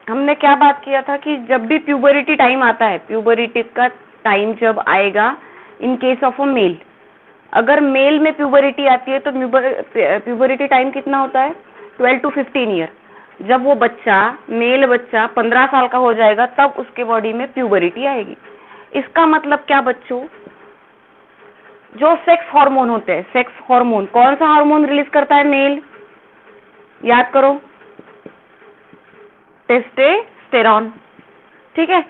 हमने क्या बात किया था कि जब भी प्यूबरिटी टाइम आता है, प्यूबरिटी का टाइम जब आएगा in case of a male, अगर मेल में प्यूबरिटी आती है तो प्यूबरिटी टाइम कितना होता है? 12 to 15 ईयर। जब वो बच्चा, मेल बच्चा 15 साल का हो जाएगा तब उसके बॉडी में प्यूबरिटी आएगी। इसका मतलब क्या बच्चों, जो सेक्स हार्मोन होते हैं, सेक्स हार्मोन, कौन सा हार्मोन रिलीज करता है मेल? याद करो, टेस्टोस्टेरोन। ठीक है,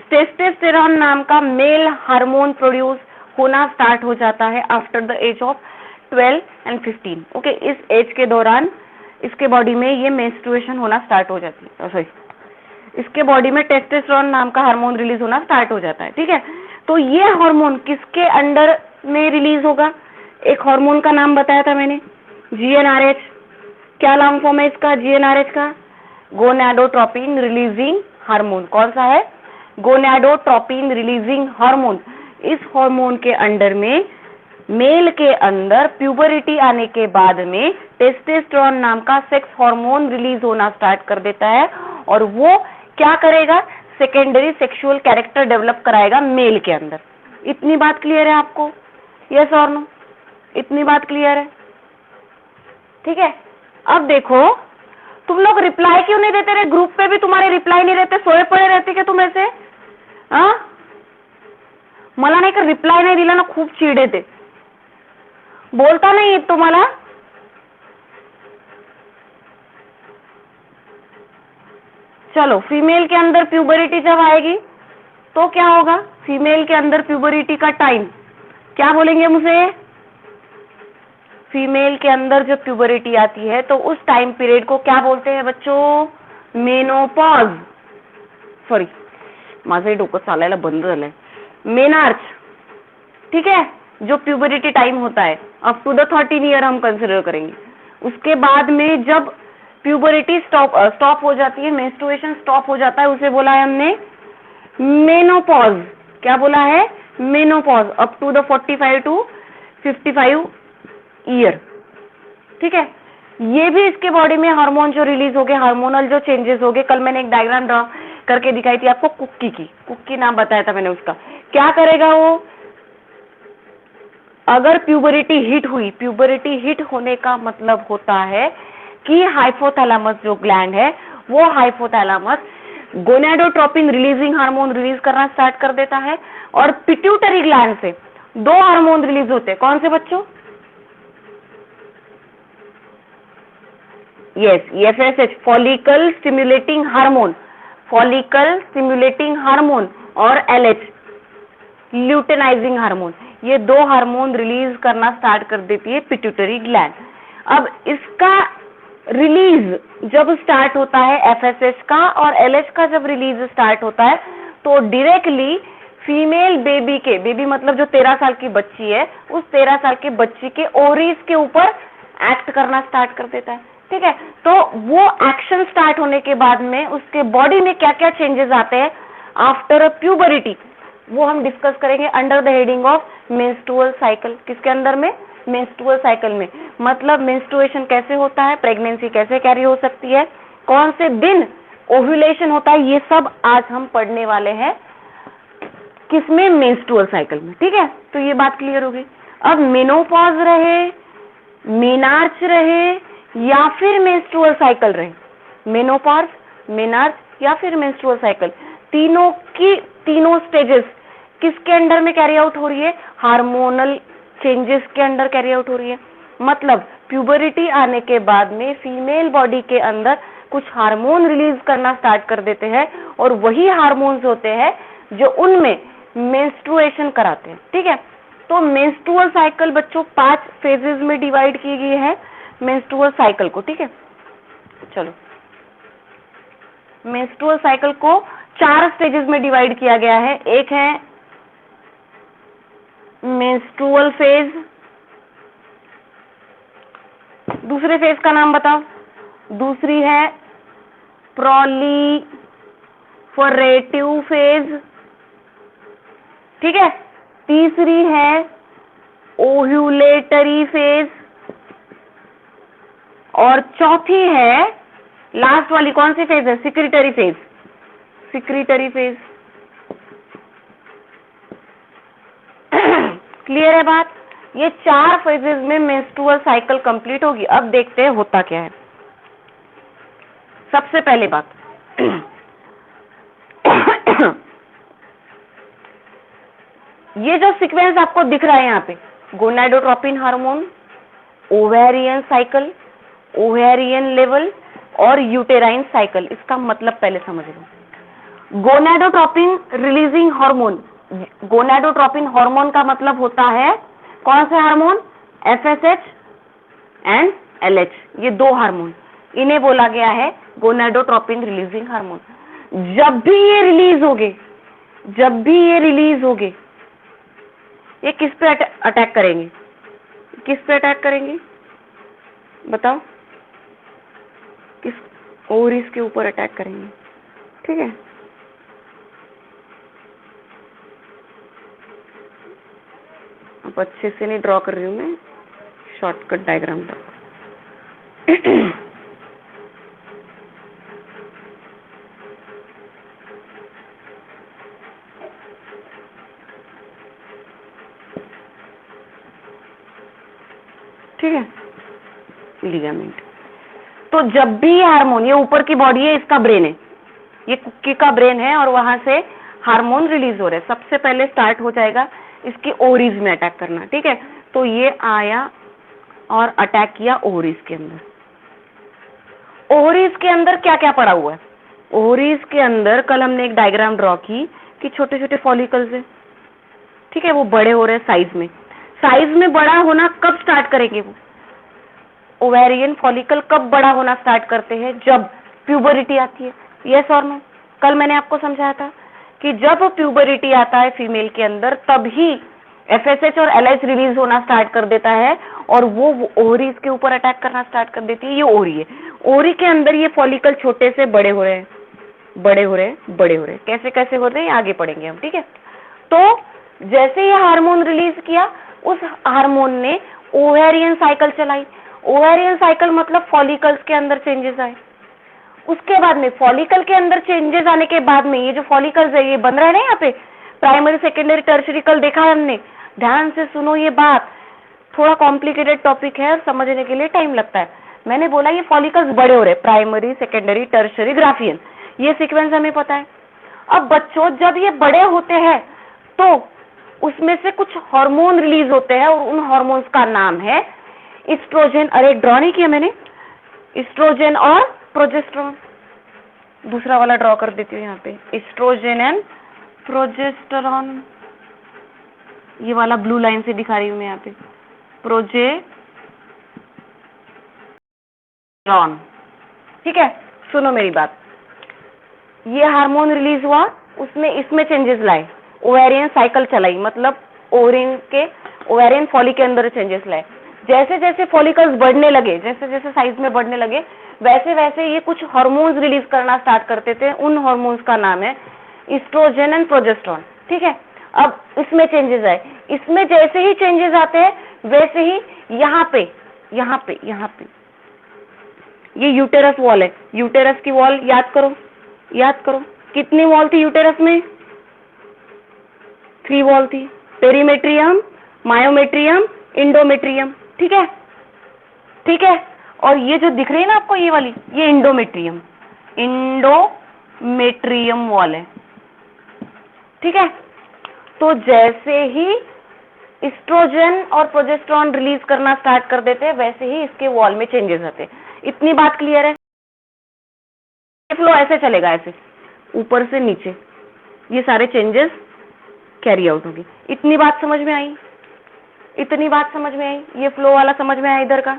टेस्टोस्टेरोन नाम का मेल हार्मोन प्रोड्यूस होना स्टार्ट हो जाता है after the age of 12 and 15। Okay, इस एज के दौरान इसके बॉडी में ये मेंस्ट्रुएशन होना स्टार्ट हो जाती है, सॉरी, इसके बॉडी में टेस्टोस्टेरोन नाम का हार्मोन रिलीज होना स्टार्ट हो जाता है। ठीक है, तो ये हार्मोन किसके अंडर में रिलीज होगा? एक हार्मोन का नाम बताया था मैंने, GnRH। क्या लॉन्ग फॉर्म है इसका GnRH का? Gonadotropin releasing hormone. कौन सा है? Gonadotropin releasing hormone. इस हार्मोन के अंडर में मेल के अंदर प्यूबरिटी आने के बाद में टेस्टोस्टेरोन नाम का सेक्स हार्मोन रिलीज होना स्टार्ट कर देता है और वो क्या करेगा? सेकेंडरी सेक्सुअल कैरेक्टर डेवलप कराएगा मेल के अंदर। इतनी बात क्लियर है आपको? यस और नो? इतनी बात क्लियर है? ठीक है, अब देखो, तुम लोग रिप्लाई क्यों नहीं देते रहे? ग्रुप पे भी तुम्हारे रिप्लाई नहीं रहते, सोए पड़े रहते क्या तुम ऐसे? मला नाही का रिप्लाई नाही दिला ना खूप चिड येते, बोलता नहीं येत तुम्हाला? चलो, फीमेल के अंदर प्यूबरिटी जब आएगी तो क्या होगा? फीमेल के अंदर प्यूबरिटी का टाइम क्या बोलेंगे मुझे? फीमेल के अंदर जब प्यूबरिटी आती है तो उस टाइम पीरियड को क्या बोलते हैं बच्चों? मेनोपॉज। सॉरी, माझंही डोकं चालायला बंद झालंय। मेनार्च। ठीक है, जो प्यूबरिटी टाइम होता है अप टू द 13 ईयर हम कंसिडर करेंगे। उसके बाद में जब प्यूबरिटी स्टॉप हो जाती है, मेंस्ट्रुएशन स्टॉप हो जाता है, उसे बोला है हमने मेनोपॉज। क्या बोला है? Menopause. Up to the 45 to 55 year. ठीक है, ये भी इसके बॉडी में हार्मोन जो रिलीज हो गए, हार्मोनल जो चेंजेस हो गए, कल मैंने एक डायग्राम ड्रॉ करके दिखाई थी आपको, कुक्की की, कुक्की नाम बताया था मैंने उसका। क्या करेगा वो? अगर प्यूबरिटी हिट हुई, प्यूबरिटी हिट होने का मतलब होता है कि हाइपोथैलेमस जो ग्लैंड है, वो hypothalamus gonadotropin releasing hormone release करना स्टार्ट कर देता है और पिट्यूटरी ग्लैंड से दो हार्मोन रिलीज होते हैं। कौन से बच्चों? Yes, FSH, follicle stimulating hormone, follicle stimulating hormone, और LH, ल्यूटेनाइजिंग हार्मोन। ये दो हार्मोन रिलीज करना स्टार्ट कर देती है पिट्यूटरी ग्लैंड। अब इसका रिलीज जब स्टार्ट होता है FSH का और LH का जब रिलीज स्टार्ट होता है तो डायरेक्टली फीमेल बेबी के, बेबी मतलब जो 13 साल की बच्ची है, उस 13 साल की बच्ची के ओवरीज के ऊपर एक्ट करना स्टार्ट कर देता है। ठीक है, तो वो एक्शन स्टार्ट होने के बाद में उसके बॉडी में क्या क्या चेंजेस आते हैं आफ्टर प्यूबरिटी, वो हम डिस्कस करेंगे under the heading of menstrual cycle. किसके अंदर में? मेंस्ट्रुअल साइकिल में। मतलब मेंस्ट्रुएशन कैसे होता है, प्रेगनेंसी कैसे कैरी हो सकती है, कौन से दिन ओव्यूलेशन होता है, ये सब आज हम पढ़ने वाले हैं। किसमें? मेंस्ट्रुअल साइकिल में। ठीक है, तो ये बात क्लियर होगी। अब मेनोपॉज रहे, मेनार्च रहे या फिर मेंस्ट्रुअल साइकिल रहे, मेनोपॉज, मेनार्च या फिर मेंस्ट्रुअल साइकिल, तीनों की तीनों स्टेजेस किसके अंडर में कैरी आउट हो रही है? हार्मोनल चेंजेस के अंडर कैरी आउट हो रही है। मतलब प्यूबरिटी आने के बाद में फीमेल बॉडी के अंदर कुछ हार्मोन रिलीज करना स्टार्ट कर देते हैं और वही हार्मोन्स होते हैं जो उनमें मेंस्ट्रुएशन कराते हैं। ठीक है, तो मेंस्ट्रुअल साइकिल बच्चों 5 फेजेस में डिवाइड की गई है मेंस्ट्रुअल साइकिल को। ठीक है, चलो, मेंस्ट्रुअल साइकिल को 4 स्टेजेस में डिवाइड किया गया है। एक है मेंस्ट्रुअल फेज, दूसरे फेज का नाम बताओ। दूसरी है प्रोलिफरेटिव फेज। ठीक है, तीसरी है ओव्यूलेटरी फेज और चौथी है, लास्ट वाली कौन सी फेज है? Secretary phase. Secretory phase. Clear है बात? ये 4 फेजेस में मेंस्ट्रुअल साइकिल कंप्लीट होगी। अब देखते हैं होता क्या है। सबसे पहले बात ये जो सीक्वेंस आपको दिख रहा है यहाँ पे, gonadotropin hormone, ovarian cycle, ovarian level और यूटेराइन साइकिल, इसका मतलब पहले समझ लो। Gonadotropin releasing hormone, gonadotropin hormone का मतलब होता है कौन से हार्मोन? एफएसएच एंड एलएच, ये 2 हार्मोन, इन्हें बोला गया है गोनाडोट्रोपिन रिलीजिंग हार्मोन। जब भी ये रिलीज होगे, ये किस पे अटैक करेंगे? किस पे अटैक करेंगे बताओ? किस? ओवरीज के ऊपर अटैक करेंगे। ठीक है, अब अच्छे से नहीं ड्रॉ कर रही हूं मैं, शॉर्टकट डायग्राम ड्रॉ। ठीक है, लिगामेंट। तो जब भी हार्मोन, ये ऊपर की बॉडी है, इसका ब्रेन है, ये कुक्की का ब्रेन है और वहां से हार्मोन रिलीज हो रहे हैं। सबसे पहले स्टार्ट हो जाएगा इसकी ओवरीज में अटैक करना। ठीक है, तो ये आया और अटैक किया ओवरीज के अंदर। ओवरीज के अंदर क्या क्या पड़ा हुआ है? ओवरीज के अंदर कल हमने एक डायग्राम ड्रॉ की कि छोटे छोटे फॉलिकल्स है। ठीक है, वो बड़े हो रहे हैं साइज में। साइज में बड़ा होना कब स्टार्ट करेंगे? वो ओवेरियन फॉलिकल कब बड़ा होना स्टार्ट करते हैं? जब प्यूबरिटी आती है। यस और नो? कल मैंने आपको समझाया था कि जब प्यूबरिटी आता है फीमेल के अंदर, तभी एफएसएच और एलएच रिलीज होना स्टार्ट कर देता है और वो ओवरीज के ऊपर अटैक करना स्टार्ट कर देती है। ये ओवरी है, ओवरी के अंदर ये फॉलिकल छोटे से बड़े हो रहे हैं, बड़े हो रहे हैं, बड़े हो रहे हैं। कैसे कैसे हो रहे हैं आगे पढ़ेंगे हम। ठीक है, तो जैसे ये हार्मोन रिलीज किया, उस हार्मोन ने ओवेरियन साइकिल चलाई। ओवेरियन साइकिल मतलब फॉलिकल्स के अंदर चेंजेस आए। उसके बाद में फॉलिकल के अंदर चेंजेस आने के बाद में ये जो फॉलिकल्स है, ये बन रहा है ना यहाँ पे, प्राइमरी सेकेंडरी टर्शियरी कल देखा है हमने। ध्यान से सुनो ये बात, थोड़ा कॉम्प्लिकेटेड टॉपिक है और समझने के लिए टाइम लगता है। मैंने बोला ये फॉलिकल्स बड़े हो रहे, प्राइमरी सेकेंडरी टर्शियरी ग्राफियन, ये सीक्वेंस हमें पता है। अब बच्चों जब ये बड़े होते हैं तो उसमें से कुछ हार्मोन रिलीज होते हैं और उन हार्मोन्स का नाम है एस्ट्रोजन। अरे ड्रॉ नहीं किया मैंने, एस्ट्रोजन और प्रोजेस्टेरोन। दूसरा वाला ड्रॉ कर देती हूँ यहाँ पे, एस्ट्रोजन एंड प्रोजेस्टेरोन। ये वाला ब्लू लाइन से दिखा रही हूँ मैं यहाँ पे, प्रोजेस्टेरोन। ठीक है, सुनो मेरी बात, ये हार्मोन रिलीज हुआ, उसने इसमें चेंजेस लाए, ओवेरियन साइकिल चलाई, मतलब ओवेरियन फॉलिक के अंदर चेंजेस लाए। जैसे जैसे फॉलिकल्स बढ़ने लगे, जैसे जैसे साइज में बढ़ने लगे, वैसे वैसे ये कुछ हार्मोन्स रिलीज करना स्टार्ट करते थे। उन हार्मोन्स का नाम है एस्ट्रोजन एंड प्रोजेस्टेरोन। ठीक है, अब इसमें चेंजेस आए, इसमें जैसे ही चेंजेस आते हैं वैसे ही यहाँ पे ये यूटेरस वॉल है, यूटेरस की वॉल याद करो, कितनी वॉल थी यूटेरस में? 3 वॉल थी, पेरीमेट्रियम, मायोमेट्रियम, इंडोमेट्रियम। ठीक है, और ये जो दिख रही है ना आपको ये वाली, ये इंडोमेट्रियम वॉल है। ठीक है, तो जैसे ही एस्ट्रोजन और प्रोजेस्टेरोन रिलीज करना स्टार्ट कर देते हैं वैसे ही इसके वॉल में चेंजेस आते हैं। इतनी बात क्लियर है? फ्लो ऐसे चलेगा, ऐसे ऊपर से नीचे ये सारे चेंजेस कैरी आउट होगी। इतनी बात समझ में आई? ये फ्लो वाला समझ में आया इधर का?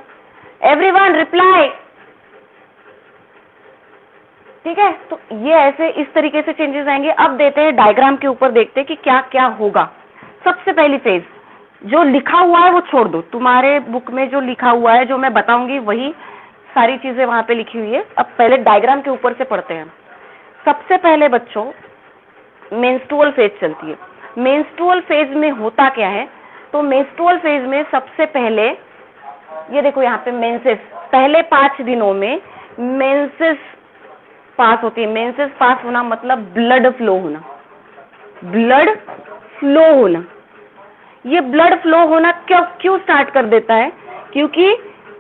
Everyone reply. ठीक है, तो ये ऐसे इस तरीके से चेंजेस आएंगे। अब देते हैं डायग्राम के ऊपर, देखते हैं कि क्या क्या होगा। सबसे पहली फेज, जो लिखा हुआ है वो छोड़ दो, तुम्हारे बुक में जो लिखा हुआ है, जो मैं बताऊंगी वही सारी चीजें वहां पे लिखी हुई है। अब पहले डायग्राम के ऊपर से पढ़ते हैं। सबसे पहले बच्चों मेंस्ट्रुअल फेज चलती है। मेंस्ट्रुअल फेज में होता क्या है? तो मेंस्ट्रुअल फेज में सबसे पहले ये देखो यहाँ पे मेंसेस, पहले 5 दिनों में मेंसेस पास होती है। मेंसेस पास होना मतलब ब्लड फ्लो होना, ब्लड फ्लो होना। ये ब्लड फ्लो होना क्यों स्टार्ट कर देता है? क्योंकि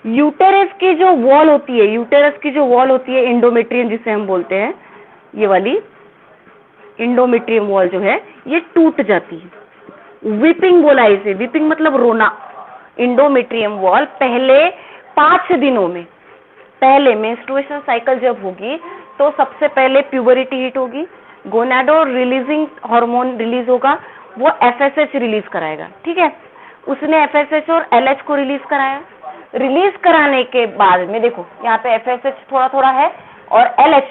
यूटेरस की जो वॉल होती है, यूटेरस की जो वॉल होती है इंडोमेट्रियम जिसे हम बोलते हैं, ये वाली इंडोमेट्रियम वॉल जो है ये टूट जाती है। वीपिंग बोला इसे, वीपिंग मतलब रोना। इंडोमेट्रियम वॉल पहले 5 दिनों में, पहले मेंस्ट्रुएशन साइकिल जब होगी तो सबसे पहले प्यूबरिटी हिट होगी, गोनाडो रिलीजिंग हार्मोन रिलीज होगा, वो एफएसएच रिलीज कराएगा। ठीक है, उसने एफएसएच और एलएच को रिलीज कराया। रिलीज कराने के बाद में देखो यहाँ पे एफएसएच थोड़ा थोड़ा है और एलएच,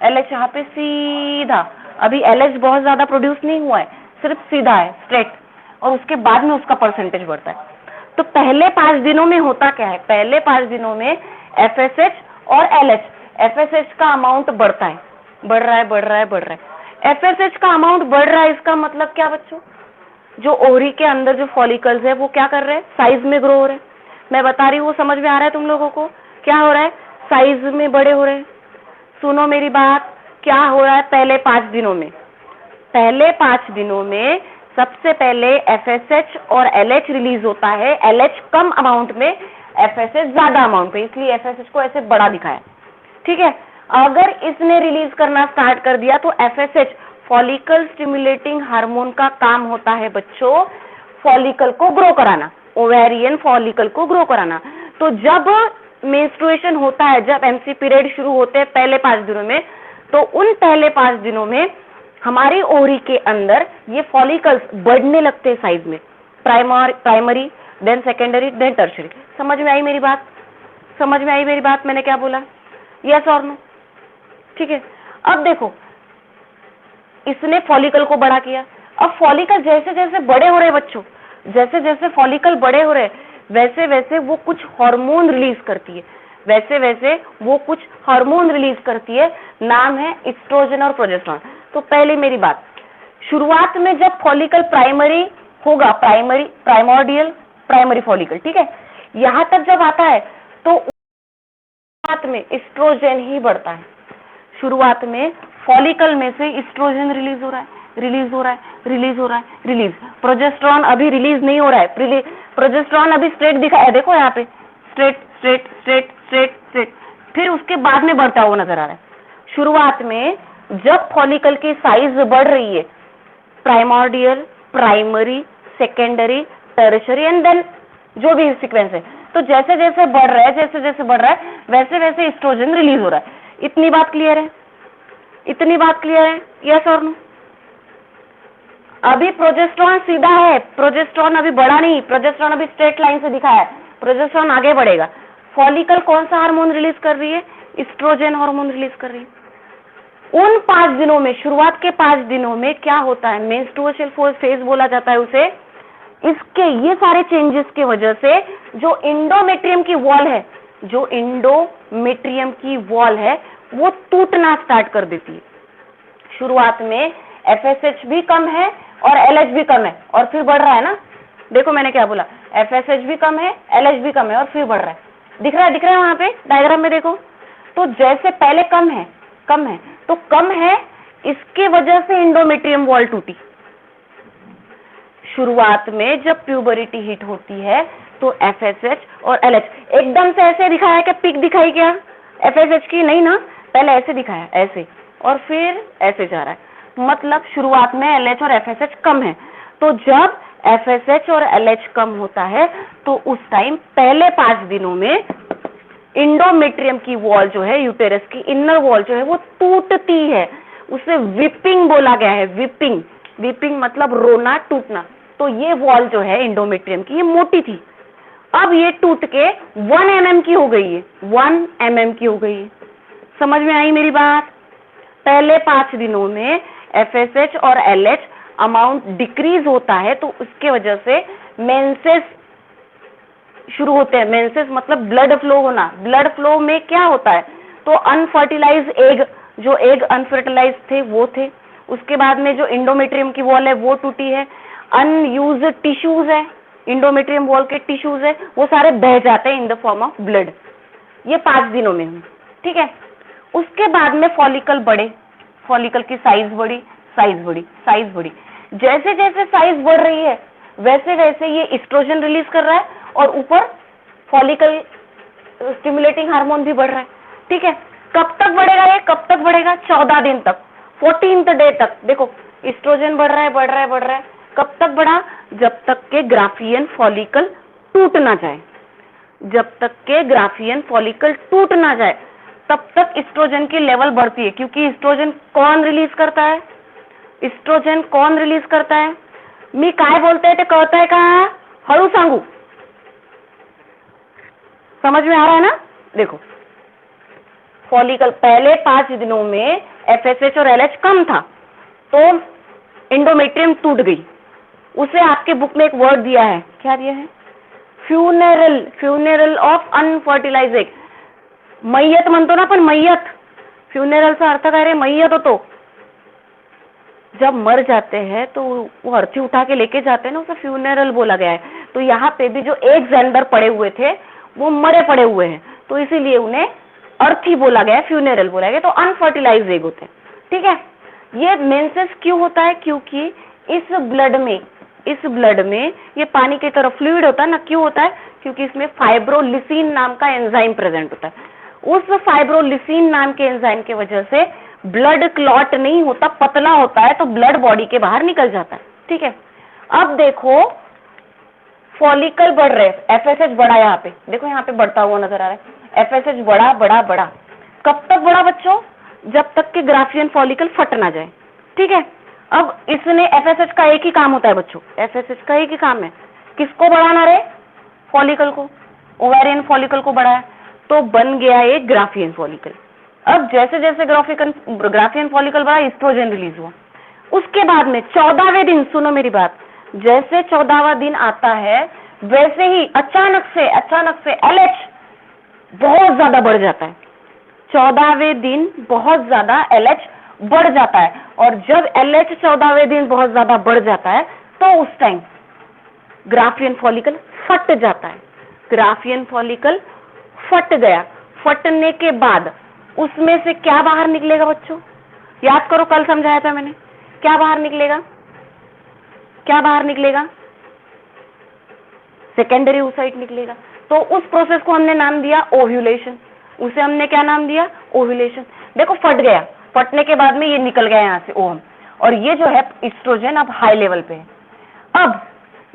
एलएच यहाँ पे सीधा, अभी एलएच बहुत ज्यादा प्रोड्यूस नहीं हुआ है, सिर्फ सीधा है स्ट्रेट, और उसके बाद में उसका परसेंटेज बढ़ता है। तो पहले 5 दिनों में होता क्या है? पहले 5 दिनों में एफएसएच और एलएच, एफएसएच का अमाउंट बढ़ता है, बढ़ रहा है बढ़ रहा है बढ़ रहा है। एफएसएच का अमाउंट बढ़ रहा है, इसका मतलब क्या बच्चों? जो ओवरी के अंदर जो फॉलिकल्स है वो क्या कर रहे हैं? साइज में ग्रो हो रहे हैं। मैं बता रही हूँ, वो समझ में आ रहा है तुम लोगों को? क्या हो रहा है? साइज में बड़े हो रहे हैं। सुनो मेरी बात, क्या हो रहा है पहले 5 दिनों में? पहले 5 दिनों में सबसे पहले एफएसएच और एलएच रिलीज होता है, एलएच कम अमाउंट में, एफएसएच ज्यादा अमाउंट में, इसलिए एफएसएच को ऐसे बड़ा दिखाया। ठीक है, अगर इसने रिलीज करना स्टार्ट कर दिया तो एफएसएच फॉलिकल स्टिमुलेटिंग हार्मोन का काम होता है बच्चों, फॉलिकल को ग्रो कराना, ओवेरियन फॉलिकल को ग्रो कराना। तो जब मेंस्ट्रुएशन होता है, जब एमसी पीरियड शुरू होते हैं पहले 5 दिनों में, तो उन पहले 5 दिनों में हमारी ओवरी के अंदर ये फॉलिकल्स बढ़ने लगते हैं साइज में, primary then secondary then tertiary. समझ में आई मेरी बात? समझ में आई मेरी बात? मैंने क्या बोला? यस और नो? ठीक है, अब देखो इसने फॉलिकल को बड़ा किया। अब फॉलिकल जैसे जैसे बड़े हो रहे बच्चों, जैसे जैसे फॉलिकल बड़े हो रहे वैसे वैसे वो कुछ हार्मोन रिलीज करती है, वैसे वैसे वो कुछ हार्मोन रिलीज करती है, नाम है एस्ट्रोजन और प्रोजेस्टेरॉन। तो पहले मेरी बात, शुरुआत में जब फॉलिकल प्राइमरी होगा, प्राइमोर्डियल प्राइमरी फॉलिकल, ठीक है, यहां तक जब आता है तो शुरुआत में एस्ट्रोजन ही बढ़ता है। शुरुआत में फॉलिकल में से एस्ट्रोजन रिलीज हो रहा है, रिलीज हो रहा है, रिलीज हो रहा है, रिलीज। प्रोजेस्टेरॉन अभी रिलीज नहीं हो रहा है, प्रोजेस्टेरॉन अभी स्ट्रेट दिखा है, देखो यहाँ पे straight straight straight straight straight, फिर उसके बाद में बढ़ता हुआ नजर आ रहा है। शुरुआत में जब फॉलिकल की साइज बढ़ रही है, primordial, primary, secondary, tertiary and then जो भी सीक्वेंस है, तो जैसे जैसे बढ़ रहा है, जैसे जैसे बढ़ रहा है वैसे वैसे एस्ट्रोजन रिलीज हो रहा है। इतनी बात क्लियर है? इतनी बात क्लियर है? यस और नो? अभी प्रोजेस्टेरॉन सीधा है, प्रोजेस्टेरॉन अभी बढ़ा नहीं, प्रोजेस्टेरॉन अभी स्ट्रेट लाइन से दिखा है, प्रोजेस्टेरॉन आगे बढ़ेगा। फॉलिकल कौन सा हार्मोन रिलीज कर रही है? एस्ट्रोजन हार्मोन रिलीज कर रही है। उन 5 दिनों में, शुरुआत के 5 दिनों में क्या होता है? मेंस्ट्रुअल फेज बोला जाता है उसे। इसके ये सारे चेंजेस की वजह से जो इंडोमेट्रियम की वॉल है, जो इंडोमेट्रियम की वॉल है वो टूटना स्टार्ट कर देती है। शुरुआत में एफएसएच भी कम है और एलएच भी कम है और फिर बढ़ रहा है ना। देखो मैंने क्या बोला, एफएसएच भी कम है, एलएच भी कम है और फिर बढ़ रहा है। दिख रहा है वहां पे डायग्राम में देखो। तो जैसे पहले कम है तो कम है, इसके वजह से इंडोमेट्रियम वॉल टूटी। शुरुआत में जब प्यूबरिटी हिट होती है तो एफएसएच और एलएच एकदम से ऐसे दिखाया, क्या पिक दिखाई क्या एफएसएच की? नहीं ना, पहले ऐसे दिखाया, ऐसे, और फिर ऐसे जा रहा है। मतलब शुरुआत में एलएच और एफएसएच कम है। तो जब एफएसएच और एलएच कम होता है तो उस टाइम पहले 5 दिनों में इंडोमेट्रियम की वॉल जो है, यूटेरस की इनर वॉल जो है वो टूटती है। उसे विपिंग बोला गया है, विपिंग। विपिंग मतलब रोना, टूटना। तो ये वॉल जो है इंडोमेट्रियम की, ये मोटी थी, अब ये टूट के 1 mm की हो गई है, 1 mm की हो गई है। समझ में आई मेरी बात? पहले 5 दिनों में एफएसएच और एलएच अमाउंट डिक्रीज होता है, तो उसके वजह से मेंसेस शुरू होते हैं। मेंसेस मतलब ब्लड फ्लो होना। ब्लड फ्लो में क्या होता है? तो अनफर्टिलाइज एग, जो एग अनफर्टिलाइज थे वो थे, उसके बाद में जो इंडोमेट्रियम की वॉल है वो टूटी है, अनयूज टिश्यूज है, इंडोमेट्रियम वॉल के टिश्यूज है, वो सारे बह जाते हैं in the form of blood. ये 5 दिनों में, ठीक है। उसके बाद में फॉलिकल बढ़े, फॉलिकल की साइज बढ़ी, साइज बढ़ी, साइज बढ़ी। जैसे जैसे साइज बढ़ रही है वैसे वैसे ये एस्ट्रोजन रिलीज कर रहा है और ऊपर फॉलिकल स्टिमुलेटिंग हार्मोन भी बढ़ रहा है। ठीक है, कब तक बढ़ेगा ये, कब तक बढ़ेगा? 14 दिन तक, 14th डे तक। देखो एस्ट्रोजन बढ़ रहा है, बढ़ रहा है, बढ़ रहा है। कब तक बढ़ा? जब तक के ग्राफियन फॉलिकल टूट ना जाए। जब तक के ग्राफियन फॉलिकल टूट ना जाए तब तक एस्ट्रोजन की लेवल बढ़ती है, क्योंकि एस्ट्रोजन कौन रिलीज करता है? एस्ट्रोजन कौन रिलीज करता है? मी काय बोलते ते कळतंय का? हळू सांगू, समझ में आ रहा है ना? देखो फॉलिकल पहले 5 दिनों में एफएसएच और एलएच कम था तो एंडोमेट्रियम टूट गई। उसे आपके बुक में एक वर्ड दिया है, क्या दिया है? फ्यूनेरल, फ्यूनेरल ऑफ अनफर्टिलाइज्ड एग। मैयत म्हणतो ना पण मैयत, फ्यूनेरलचा अर्थ काय रे? मैयत होतो। जब मर जाते हैं तो वो अर्थी उठा के लेके जाते हैं ना, उसे फ्यूनेरल बोला गया है। तो यहाँ पे भी जो एग्स अंदर पड़े हुए थे वो मरे पड़े हुए हैं, तो इसीलिए उन्हें अर्थी बोला गया है, फ्यूनेरल बोला गया। तो अनफर्टिलाइज्ड एग होते हैं। ठीक है, ये मेंसेस क्यों होता है? क्योंकि इस ब्लड में ये पानी की तरह फ्लूइड होता है ना। क्यों होता है? क्योंकि इसमें फाइब्रोलिसिन नाम का एंजाइम प्रेजेंट होता है। उस फाइब्रोलिसिन नाम के एंजाइम की वजह से ब्लड क्लॉट नहीं होता, पतला होता है, तो ब्लड बॉडी के बाहर निकल जाता है। ठीक है, अब देखो फॉलिकल बढ़ रहे, एफएसएच बढ़ा, यहाँ पे देखो, यहाँ पे बढ़ता हुआ नजर आ रहा है। एफएसएच बढ़ा बढ़ा बढ़ा, कब तक बढ़ा बच्चों? जब तक कि ग्राफियन फॉलिकल फट ना जाए। ठीक है, अब इसने एफएसएच का एक ही काम होता है बच्चों, एफएसएच का एक ही काम है, किसको बढ़ाना रे? फॉलिकल को, ओवेरियन फॉलिकल को बढ़ाया तो बन गया एक ग्राफियन फॉलिकल। अब जैसे जैसे ग्राफियन फॉलिकल बढ़ा, एस्ट्रोजन रिलीज हुआ। उसके बाद में 14वें दिन, सुनो मेरी बात, जैसे 14वां दिन आता है वैसे ही अचानक से एलएच बहुत ज्यादा बढ़ जाता है। 14वें दिन बहुत ज्यादा एलएच बढ़ जाता है, और जब एलएच 14वें दिन बहुत ज्यादा बढ़ जाता है तो उस टाइम ग्राफियन फॉलिकल फट जाता है। ग्राफियन फॉलिकल फट गया, फटने के बाद उसमें से क्या बाहर निकलेगा बच्चों? याद करो, कल समझाया था मैंने। क्या बाहर निकलेगा? क्या बाहर निकलेगा? सेकेंडरी oocyte निकलेगा। तो उस प्रोसेस को हमने नाम दिया ओव्यूलेशन। उसे हमने क्या नाम दिया? ओव्यूलेशन। देखो फट गया, फटने के बाद में ये निकल गया यहाँ से ओवम, और ये जो है एस्ट्रोजन अब हाई लेवल पे है। अब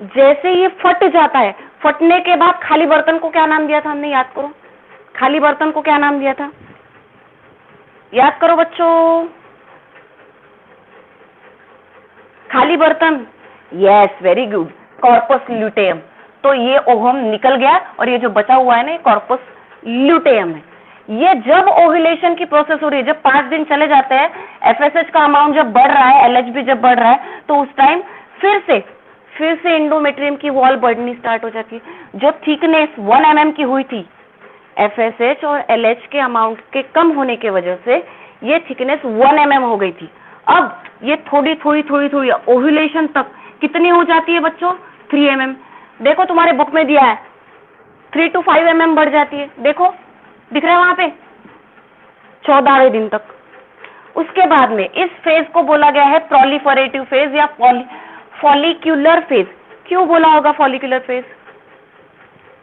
जैसे ये फट जाता है, फटने के बाद खाली बर्तन को क्या नाम दिया था हमने? याद करो, खाली बर्तन को क्या नाम दिया था? याद करो बच्चों, खाली बर्तन, यस वेरी गुड, कॉर्पस ल्यूटेयम। तो ये ओवम निकल गया और ये जो बचा हुआ है ना, कॉर्पस ल्यूटेयम है। ये जब ओव्यूलेशन की प्रोसेस हो रही है, जब 5 दिन चले जाते हैं, एफएसएच का अमाउंट जब बढ़ रहा है, एलएच भी जब बढ़ रहा है, तो उस टाइम फिर से एंडोमेट्रियम की वॉल बढ़नी स्टार्ट हो जाती है। जो थिकनेस 1 mm की हुई थी, एफएसएच और एलएच के अमाउंट के कम होने की वजह से ये थिकनेस 1 mm हो गई थी। अब ये थोड़ी थोड़ी ओव्यूलेशन तक कितनी हो जाती है बच्चों? 3 mm। देखो तुम्हारे बुक में दिया है 3 to 5 mm बढ़ जाती है, देखो दिख रहा है वहां पे, 14वें दिन तक। उसके बाद में इस फेज को बोला गया है प्रोलिफरेटिव फेज या फॉलिक्यूलर फेज। क्यों बोला होगा फॉलिक्यूलर फेज?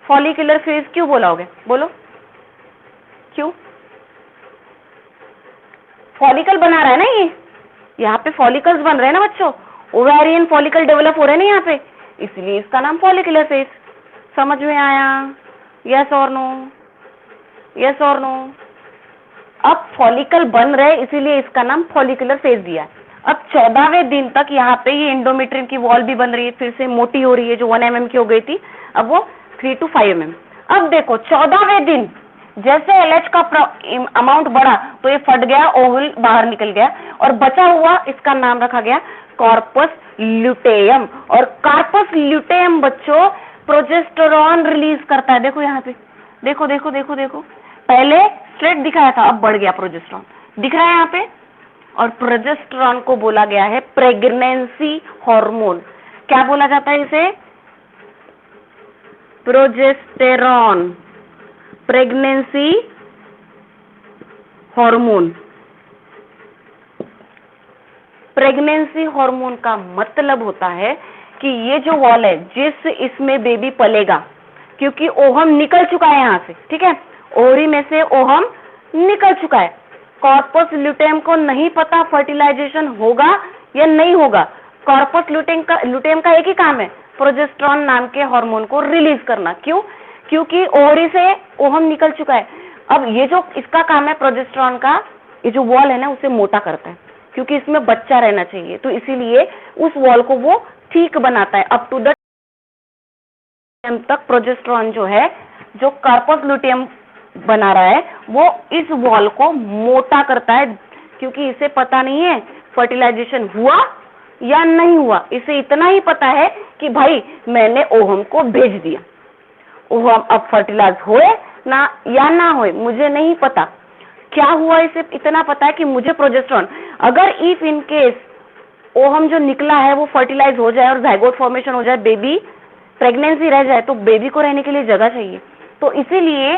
फॉलिक्यूलर फेज क्यों बोला होगा? बोलो क्यों? फॉलिकल बना रहा है ना ये, यहाँ पे फॉलिकल्स बन रहे हैं ना बच्चों, ओवेरियन फॉलिकल डेवलप हो रहे हैं ना यहाँ पे, इसलिए इसका नाम फॉलिकुलर फेज। समझ में आया? यस और नो? यस और नो? अब फॉलिकल बन रहे इसीलिए इसका नाम फॉलिकुलर फेज दिया है। अब 14वें दिन तक यहाँ पे ये एंडोमेट्रियम की वॉल भी बन रही है, फिर से मोटी हो रही है, जो 1 mm की हो गई थी अब वो 3 to 5 mm। अब देखो 14वें दिन जैसे एलएच का अमाउंट बढ़ा तो ये फट गया, ओवल बाहर निकल गया, और बचा हुआ इसका नाम रखा गया कॉर्पस ल्यूटेयम। और कॉर्पस ल्यूटेयम बच्चों प्रोजेस्टेरॉन रिलीज करता है। देखो यहाँ पे, देखो देखो देखो देखो, पहले स्ट्रेट दिखाया था, अब बढ़ गया प्रोजेस्टेरॉन, दिख रहा है यहाँ पे। और प्रोजेस्टेरॉन को बोला गया है प्रेगनेंसी हार्मोन। क्या बोला जाता है इसे? Progesterone, pregnancy hormone. Pregnancy hormone का मतलब होता है कि ये जो वॉल है जिस इसमें बेबी पलेगा, क्योंकि ओहम निकल चुका है यहाँ से, ठीक है, ओवरी में से ओहम निकल चुका है। कॉर्पस ल्यूटेम को नहीं पता फर्टिलाइजेशन होगा या नहीं होगा। कॉर्पस ल्यूटेम का एक ही काम है, प्रोजेस्टेरॉन नाम के हार्मोन को रिलीज करना। क्यों? क्योंकि ओवरी से ओहम निकल चुका है। अब ये जो इसका काम है प्रोजेस्टेरॉन का, ये जो वॉल है ना उसे मोटा करता है, क्योंकि इसमें बच्चा रहना चाहिए, तो इसीलिए उस वॉल को वो ठीक बनाता है। अप टू द टाइम तक प्रोजेस्टेरॉन जो है, जो कार्पस ल्यूटेम बना रहा है, वो इस वॉल को मोटा करता है, क्योंकि इसे पता नहीं है फर्टिलाइजेशन हुआ या नहीं हुआ। इसे इतना ही पता है कि भाई मैंने ओहम को भेज दिया, ओहम अब फर्टिलाइज होए ना या ना होए मुझे नहीं पता। क्या हुआ इसे इतना पता है कि मुझे प्रोजेस्टेरॉन, अगर इफ इन केस ओहम जो निकला है वो फर्टिलाइज हो जाए और जाइगोट फॉर्मेशन हो जाए, बेबी प्रेगनेंसी रह जाए, तो बेबी को रहने के लिए जगह चाहिए। तो इसीलिए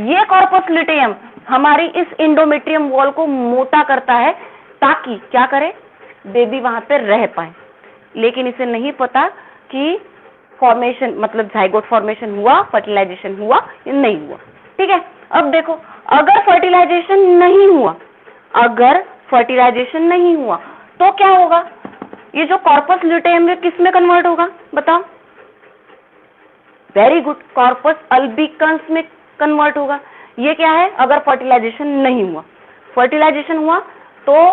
ये कॉर्पस ल्यूटेयम हमारी इस इंडोमेट्रियम वॉल को मोटा करता है, ताकि क्या करे, बेबी वहां पे रह पाए। लेकिन इसे नहीं पता कि फॉर्मेशन मतलब जाइगोट फॉर्मेशन हुआ, फर्टिलाइजेशन हुआ या नहीं हुआ। ठीक है, अब देखो, अगर फर्टिलाइजेशन नहीं हुआ, अगर फर्टिलाइजेशन नहीं हुआ तो क्या होगा? ये जो कॉर्पस ल्यूटेयम है किस में कन्वर्ट होगा बताओ? वेरी गुड, कॉर्पस अल्बिकन्स में कन्वर्ट होगा। ये क्या है? अगर फर्टिलाइजेशन नहीं हुआ, फर्टिलाइजेशन हुआ तो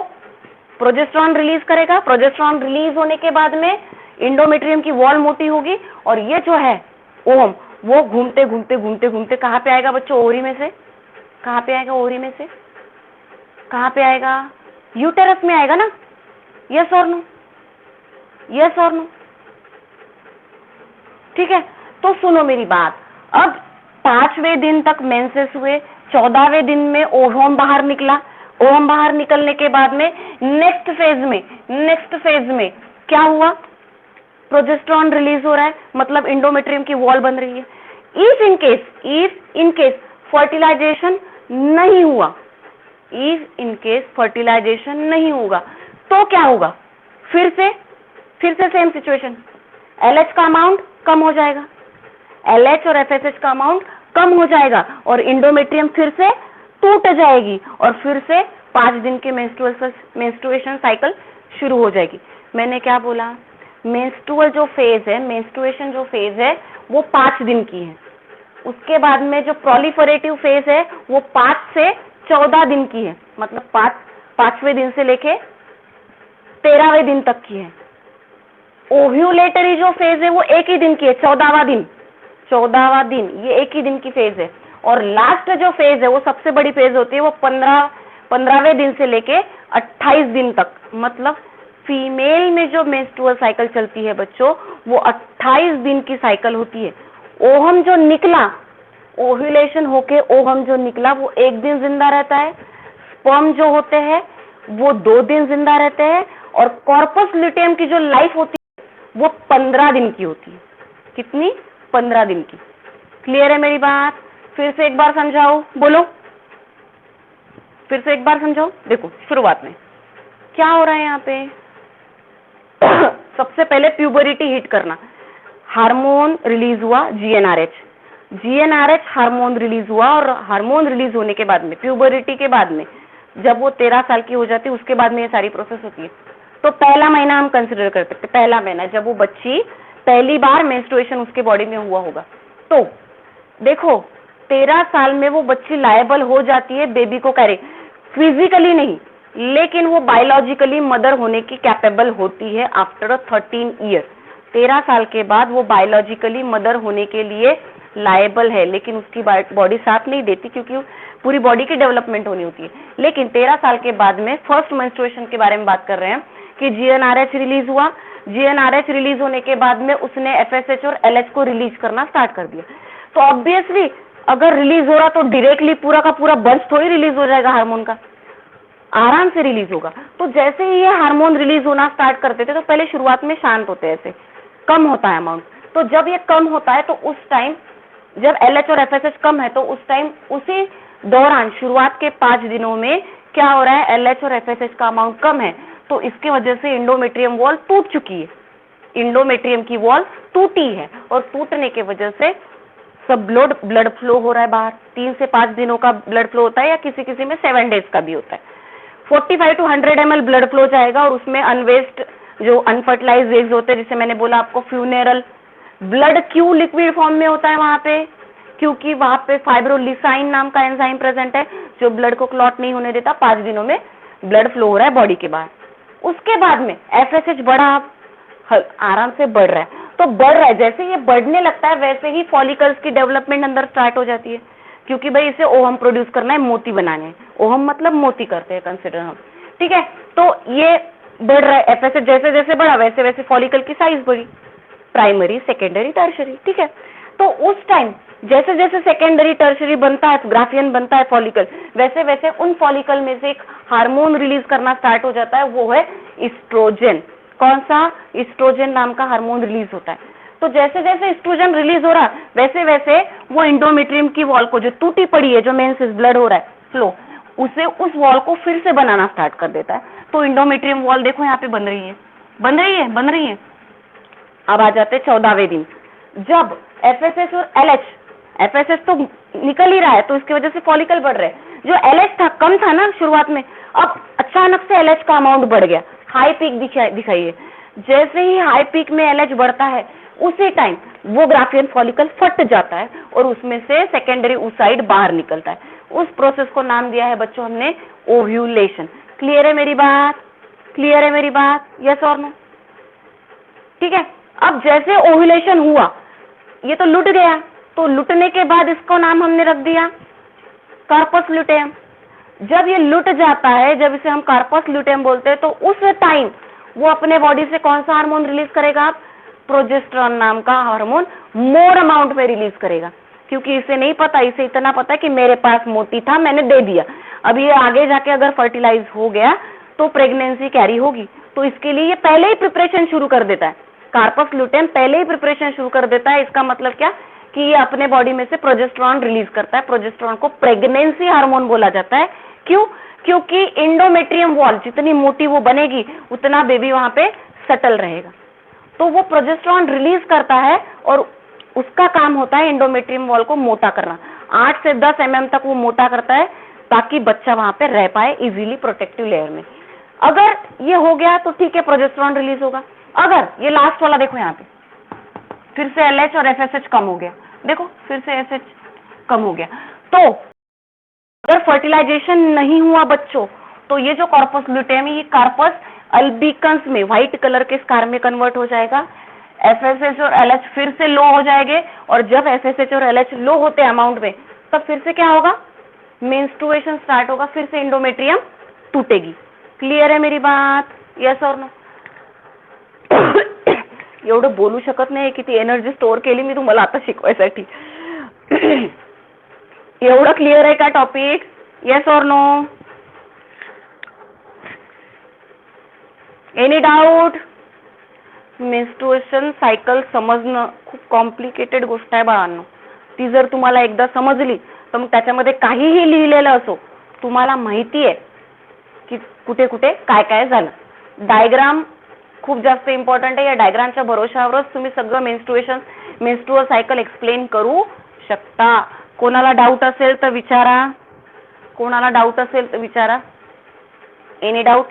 प्रोजेस्टेरॉन रिलीज करेगा। प्रोजेस्टेरॉन रिलीज होने के बाद में इंडोमेट्रियम की वॉल मोटी होगी, और ये जो है ओहम वो घूमते घूमते घूमते घूमते कहाँ पे आएगा बच्चों? ओवरी में से। कहाँ पे आएगा? ओवरी में से कहाँ पे आएगा? यूटेरस में आएगा ना? यस और नो? यस और नो? ठीक है, तो सुनो मेरी बात। अब 5वें दिन तक मेंसेस हुए, 14वें दिन में ओवम बाहर निकला। ओवम बाहर निकलने के बाद में नेक्स्ट फेज में क्या हुआ? प्रोजेस्टेरॉन रिलीज हो रहा है, मतलब इंडोमेट्रियम की वॉल बन रही है। इफ इन केस फर्टिलाइजेशन नहीं हुआ, इफ इन केस फर्टिलाइजेशन नहीं होगा तो क्या होगा? फिर से सेम सिचुएशन, LH का अमाउंट कम हो जाएगा, LH और FSH का अमाउंट कम हो जाएगा, और इंडोमेट्रियम फिर से टूट जाएगी, और फिर से 5 दिन के मेंस्ट्रुएशन साइकिल शुरू हो जाएगी। मैंने क्या बोला? मेंस्ट्रुअल जो फेज है, मेंस्ट्रुएशन जो फेज है वो 5 दिन की है। उसके बाद में जो प्रोलिफरेटिव फेज है वो 5 से 14 दिन की है, मतलब 5वें दिन से लेके 13वें दिन तक की है। ओव्यूलेटरी जो फेज है वो एक ही दिन की है, 14वां दिन, ये एक ही दिन की फेज है। और लास्ट जो फेज है वो सबसे बड़ी फेज होती है, वो 15वें दिन से लेके 28 दिन तक, मतलब फीमेल में जो मेंस्ट्रुअल साइकिल चलती है बच्चों, वो 28 दिन की साइकिल होती है। ओहम जो निकला, ओव्यूलेशन होके ओहम जो निकला वो 1 दिन जिंदा रहता है, स्पर्म जो होते हैं वो 2 दिन जिंदा रहते हैं, और कॉर्पस ल्यूटेयम की जो लाइफ होती है वो 15 दिन की होती है। कितनी? 15 दिन की। क्लियर है मेरी बात? फिर से एक बार समझाओ, बोलो, फिर से एक बार समझाओ। देखो, शुरुआत में क्या हो रहा है यहाँ पे? सबसे पहले प्यूबरिटी हिट करना, हार्मोन रिलीज हुआ, GnRH हार्मोन रिलीज हुआ, और हार्मोन रिलीज होने के बाद में, प्यूबरिटी के बाद में, जब वो 13 साल की हो जाती है उसके बाद में ये सारी प्रोसेस होती है। तो पहला महीना हम कंसिडर कर सकते, पहला महीना जब वो बच्ची पहली बार मेंस्ट्रुएशन उसके बॉडी में हुआ होगा। तो देखो, 13 साल में वो बच्ची लायबल हो जाती है बेबी को कैरी, फिजिकली नहीं लेकिन वो बायोलॉजिकली मदर होने की कैपेबल होती है आफ्टर 13 ईयर। 13 साल के बाद वो बायोलॉजिकली मदर होने के लिए लायबल है, लेकिन उसकी बॉडी साथ नहीं देती क्योंकि पूरी बॉडी की डेवलपमेंट होनी होती है। लेकिन 13 साल के बाद में फर्स्ट मेंस्ट्रुएशन के बारे में बात कर रहे हैं कि GnRH रिलीज हुआ। GnRH रिलीज होने के बाद में उसने FSH और LH को रिलीज करना स्टार्ट कर दिया। तो ऑब्वियसली अगर रिलीज हो रहा तो डायरेक्टली पूरा का पूरा बंच थोड़ी रिलीज हो जाएगा, हार्मोन का आराम से रिलीज होगा। तो जैसे ही ये हार्मोन रिलीज होना स्टार्ट करते थे तो पहले शुरुआत में शांत होते हैं, ऐसे कम होता है अमाउंट। तो जब ये कम होता है तो उस टाइम जब LH और FSH कम है तो उस टाइम उसी दौरान शुरुआत के 5 दिनों में क्या हो रहा है, LH और FSH का अमाउंट कम है, तो इसके वजह से इंडोमेट्रियम वॉल टूट चुकी है, इंडोमेट्रियम की वॉल टूटी है और टूटने की वजह से सब ब्लड फ्लो हो रहा है बाहर। 3 से 5 दिनों का ब्लड फ्लो होता है या किसी किसी में 7 डेज का भी होता है। 45 to 100 ml ब्लड फ्लो जाएगा और उसमें अनवेस्ट जो अनफर्टिलाइज्ड एग्स होते हैं, जिसे मैंने बोला आपको फ्यूनेरल ब्लड क्यों लिक्विड फॉर्म में होता है वहां पे, क्योंकि वहां पे फाइब्रोलिसाइन नाम का एंजाइम प्रेजेंट है जो ब्लड को क्लॉट नहीं होने देता। 5 दिनों में ब्लड फ्लो हो रहा है बॉडी के बाहर। उसके बाद में FSH बड़ा आराम से बढ़ रहा है, तो बढ़ रहा है, जैसे ये बढ़ने लगता है वैसे ही फॉलिकल्स की डेवलपमेंट अंदर स्टार्ट हो जाती है, क्योंकि भाई इसे ओहम प्रोड्यूस करना है, मोती बनाने हैं। ओहम मतलब मोती करते हैं कंसिडर हम, ठीक है। तो ये बढ़ रहा है, FSH जैसे जैसे बढ़ा वैसे वैसे फॉलिकल की साइज बढ़ी, प्राइमरी सेकेंडरी टर्शरी, ठीक है। तो उस टाइम जैसे जैसे सेकेंडरी टर्शरी बनता है, ग्राफियन बनता है फॉलिकल, वैसे वैसे उन फॉलिकल में से एक हार्मोन रिलीज करना स्टार्ट हो जाता है, वो है इस्ट्रोजन। कौन सा? इस्ट्रोजन नाम का हार्मोन रिलीज होता है। तो जैसे जैसे इस्ट्रोजन रिलीज हो रहा वैसे वैसे वो इंडोमेट्रियम की वॉल को जो टूटी पड़ी है, जो मेंसेस ब्लड हो रहा है फ्लो, उसे उस वॉल को फिर से बनाना स्टार्ट कर देता है। तो इंडोमेट्रियम वॉल देखो यहाँ पे बन रही है, बन रही है, बन रही है। अब आ जाते 14वें दिन, जब FSH और LH, FSH तो निकल ही रहा है तो इसकी वजह से फॉलिकल बढ़ रहे हैं। जो LH था कम था ना शुरुआत में, अब अचानक से LH का अमाउंट बढ़ गया, हाई पीक दिखाइए। जैसे ही हाई पीक में LH बढ़ता है उसी टाइम वो ग्राफियन फॉलिकल फट जाता है और उसमें से सेकेंडरी oocyte बाहर निकलता है। उस प्रोसेस को नाम दिया है बच्चों हमने ओव्यूलेशन। क्लियर है मेरी बात? क्लियर है मेरी बात? यस और नो? ठीक है। अब जैसे ओव्यूलेशन हुआ, ये तो लुट गया, तो लुटने के बाद इसको नाम हमने रख दिया कार्पस ल्यूटेयम। जब ये लुट जाता है, जब इसे हम कार्पस ल्यूटेयम बोलते हैं, तो उस टाइम वो अपने बॉडी से कौन सा हार्मोन रिलीज करेगा? प्रोजेस्टेरॉन नाम का हार्मोन मोर अमाउंट में रिलीज करेगा, क्योंकि इसे नहीं पता, इसे इतना पता है कि मेरे पास मोती था, मैंने दे दिया। अब ये आगे जाके अगर फर्टिलाइज हो गया तो प्रेगनेंसी कैरी होगी, तो इसके लिए ये पहले ही प्रिपरेशन शुरू कर देता है। कार्पस ल्यूटेयम पहले ही प्रिपरेशन शुरू कर देता है। इसका मतलब क्या कि ये अपने बॉडी में से प्रोजेस्टेरॉन रिलीज करता है। प्रोजेस्टेरॉन को प्रेगनेंसी हार्मोन बोला जाता है। क्यों? क्योंकि इंडोमेट्रियम वॉल जितनी मोटी वो बनेगी उतना बेबी वहां पे सेटल रहेगा। तो वो प्रोजेस्टेरॉन रिलीज करता है और उसका काम होता है इंडोमेट्रियम वॉल को मोटा करना। 8 से 10 mm तक वो मोटा करता है ताकि बच्चा वहां पे रह पाए इजीली प्रोटेक्टिव लेयर में। अगर ये हो गया तो ठीक है, प्रोजेस्टेरॉन रिलीज होगा। अगर ये लास्ट वाला देखो यहाँ पे फिर से LH और FSH कम हो गया, देखो फिर से SH कम हो गया, तो अगर फर्टिलाइजेशन नहीं हुआ बच्चों तो ये जो कार्पस ल्यूटेयम है ये कार्पस अल्बिकन्स में व्हाइट कलर के स्कार में कन्वर्ट हो जाएगा। FSH और LH फिर से लो हो जाएंगे और जब FSH और LH लो होते हैं अमाउंट में, तब फिर से क्या होगा? मेंस्ट्रुएशन स्टार्ट होगा, फिर से इंडोमेट्रियम टूटेगी। क्लियर है मेरी बात? यस और नो? एवढं बोलू शकत नाही, किती एनर्जी स्टोअर केली मी तुम्हाला आता शिकवायसाठी। एवढं क्लियर आहे का टॉपिक? यस और no? Any doubt? Menstruation cycle समजणं खूप कॉम्प्लिकेटेड गोष्ट आहे बाळांनो। ती जर तुम्हाला एकदा समजली तर मग त्याच्यामध्ये काहीही लिहिलेलं असो तुम्हाला माहिती आहे की कुठे कुठे काय काय झालं। डायग्राम खूप जास्त इम्पॉर्टंट आहे। या डायग्रामच्या भरोशावरच तुम्ही सगळं मेन्स्ट्रुअल सायकल एक्सप्लेन करू शकता। कोणाला डाऊट असेल तर विचारा, कोणाला डाऊट असेल तर विचारा। Any doubt?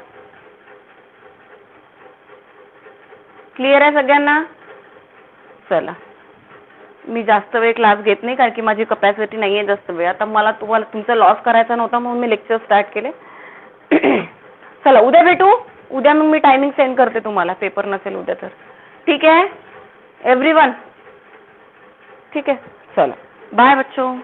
क्लियर आहे सगळ्यांना? चला, मी जास्त वेळ क्लास घेत नाही कारण की माझी कॅपॅसिटी नाही आहे जास्त वेळ। आता मला तुम्हाला तुमचा लॉस करायचा नव्हता म्हणून मी लेक्चर स्टार्ट केले। चला उद्या भेटू। उद्या मग मी टायमिंग सेंड करते तुम्हाला, पेपर नसेल उद्या तर। ठीक है एवरीवन? ठीक है, चलो बाय बच्चों।